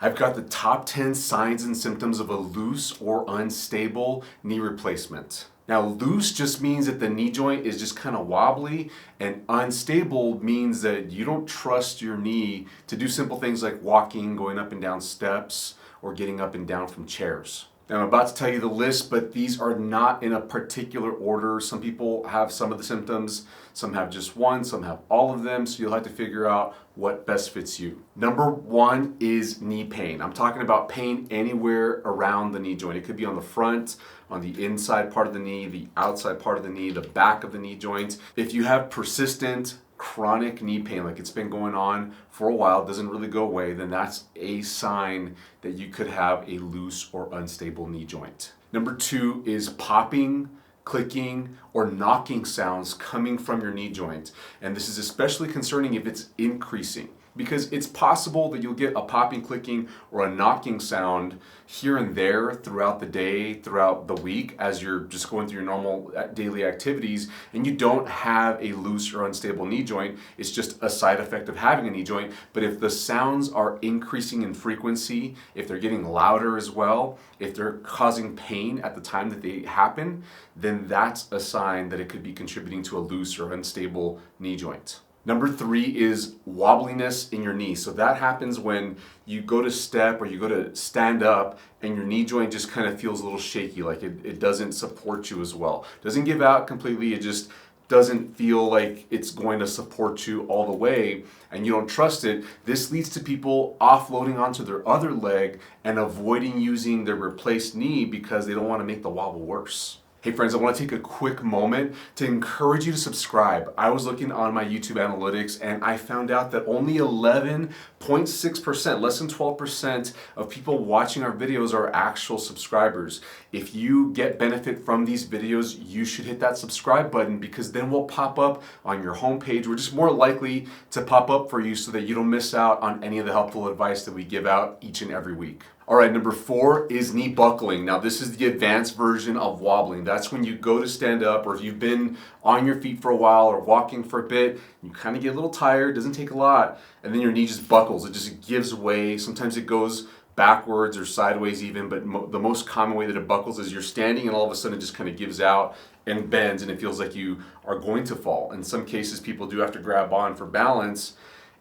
I've got the top 10 signs and symptoms of a loose or unstable knee replacement. Now, loose just means that the knee joint is just kind of wobbly, and unstable means that you don't trust your knee to do simple things like walking, going up and down steps, or getting up and down from chairs. Now, I'm about to tell you the list, but these are not in a particular order. Some people have some of the symptoms, some have just one, some have all of them, so you'll have to figure out what best fits you. Number one is knee pain. I'm talking about pain anywhere around the knee joint. It could be on the front, on the inside part of the knee, the outside part of the knee, the back of the knee joint. If you have persistent chronic knee pain, like it's been going on for a while, doesn't really go away, then that's a sign that you could have a loose or unstable knee joint. Number two is popping, clicking, or knocking sounds coming from your knee joint. And this is especially concerning if it's increasing, because it's possible that you'll get a popping, clicking, or a knocking sound here and there throughout the day, throughout the week, as you're just going through your normal daily activities, and you don't have a loose or unstable knee joint. It's just a side effect of having a knee joint. But if the sounds are increasing in frequency, if they're getting louder as well, if they're causing pain at the time that they happen, then that's a sign that it could be contributing to a loose or unstable knee joint. Number three is wobbliness in your knee. So that happens when you go to step or you go to stand up and your knee joint just kind of feels a little shaky, like it doesn't support you as well. Doesn't give out completely, it just doesn't feel like it's going to support you all the way and you don't trust it. This leads to people offloading onto their other leg and avoiding using their replaced knee because they don't want to make the wobble worse. Hey friends, I want to take a quick moment to encourage you to subscribe. I was looking on my YouTube analytics and I found out that only 11.6%, less than 12% of people watching our videos are actual subscribers. If you get benefit from these videos, you should hit that subscribe button because then we'll pop up on your homepage. We're just more likely to pop up for you so that you don't miss out on any of the helpful advice that we give out each and every week. All right, number four is knee buckling. Now, this is the advanced version of wobbling. That's when you go to stand up, or if you've been on your feet for a while or walking for a bit, you kind of get a little tired, doesn't take a lot, and then your knee just buckles. It just gives way. Sometimes it goes backwards or sideways even, but the most common way that it buckles is you're standing and all of a sudden it just kind of gives out and bends and it feels like you are going to fall. In some cases, people do have to grab on for balance.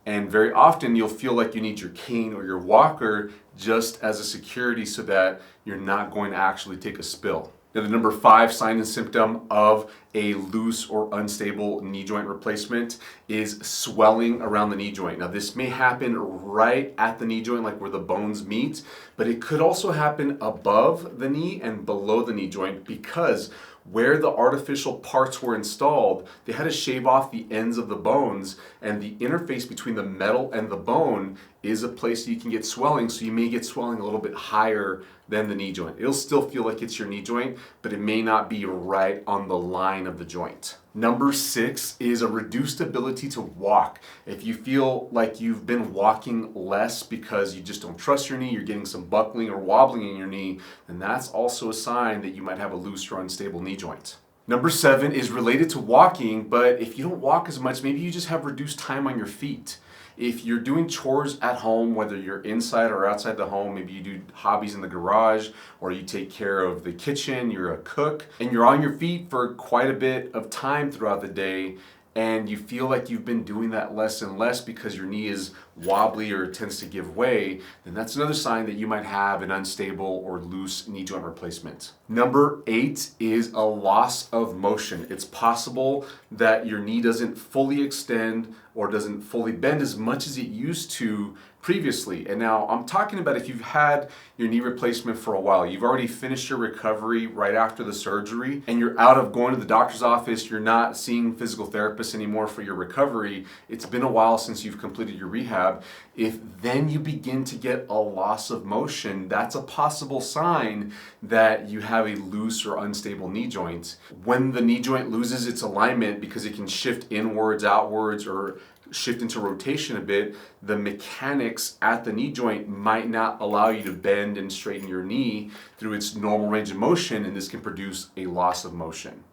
And very often you'll feel like you need your cane or your walker just as a security so that you're not going to actually take a spill. Now, the number five sign and symptom of a loose or unstable knee joint replacement is swelling around the knee joint. Now, this may happen right at the knee joint, like where the bones meet, but it could also happen above the knee and below the knee joint because where the artificial parts were installed, they had to shave off the ends of the bones, and the interface between the metal and the bone is a place you can get swelling, so you may get swelling a little bit higher than the knee joint. It'll still feel like it's your knee joint, but it may not be right on the line of the joint. Number six is a reduced ability to walk. If you feel like you've been walking less because you just don't trust your knee, you're getting some buckling or wobbling in your knee, then that's also a sign that you might have a loose or unstable knee joint. Number seven is related to walking, but if you don't walk as much, maybe you just have reduced time on your feet. If you're doing chores at home, whether you're inside or outside the home, maybe you do hobbies in the garage or you take care of the kitchen, you're a cook, and you're on your feet for quite a bit of time throughout the day, and you feel like you've been doing that less and less because your knee is wobbly or it tends to give way, then that's another sign that you might have an unstable or loose knee joint replacement. Number eight is a loss of motion. It's possible that your knee doesn't fully extend or doesn't fully bend as much as it used to previously. And now I'm talking about if you've had your knee replacement for a while, you've already finished your recovery right after the surgery, and you're out of going to the doctor's office, you're not seeing physical therapists anymore for your recovery, it's been a while since you've completed your rehab. If then you begin to get a loss of motion, that's a possible sign that you have a loose or unstable knee joint. When the knee joint loses its alignment because it can shift inwards, outwards, or shift into rotation a bit, the mechanics at the knee joint might not allow you to bend and straighten your knee through its normal range of motion, and this can produce a loss of motion.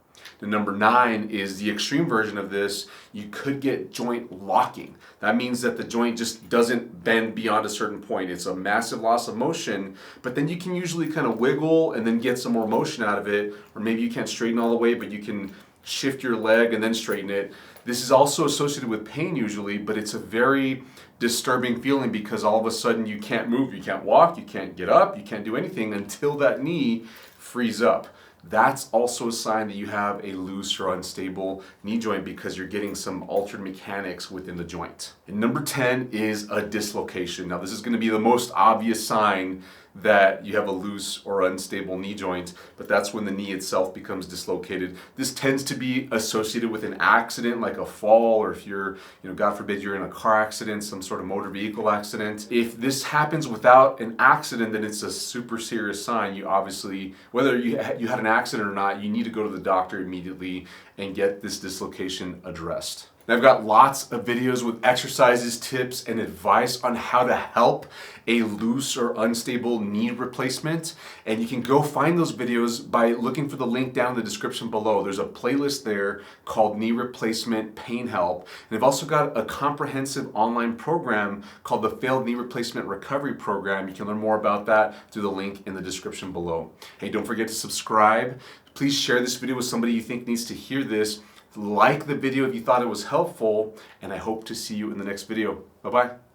The number 9 is the extreme version of this. You could get joint locking. That means that the joint just doesn't bend beyond a certain point. It's a massive loss of motion, but then you can usually kind of wiggle and then get some more motion out of it, or maybe you can't straighten all the way, but you can shift your leg and then straighten it. This is also associated with pain usually, but it's a very disturbing feeling because all of a sudden you can't move, you can't walk, you can't get up, you can't do anything until that knee frees up. That's also a sign that you have a loose or unstable knee joint because you're getting some altered mechanics within the joint. And number 10 is a dislocation. Now this is going to be the most obvious sign that you have a loose or unstable knee joint, but that's when the knee itself becomes dislocated. This tends to be associated with an accident like a fall, or if you're, God forbid you're in a car accident, some sort of motor vehicle accident. If this happens without an accident, then it's a super serious sign. You obviously, whether you had an accident or not, you need to go to the doctor immediately and get this dislocation addressed. And I've got lots of videos with exercises, tips, and advice on how to help a loose or unstable knee replacement. And you can go find those videos by looking for the link down in the description below. There's a playlist there called Knee Replacement Pain Help. And I've also got a comprehensive online program called the Failed Knee Replacement Recovery Program. You can learn more about that through the link in the description below. Hey, don't forget to subscribe. Please share this video with somebody you think needs to hear this. Like the video if you thought it was helpful, and I hope to see you in the next video. Bye-bye.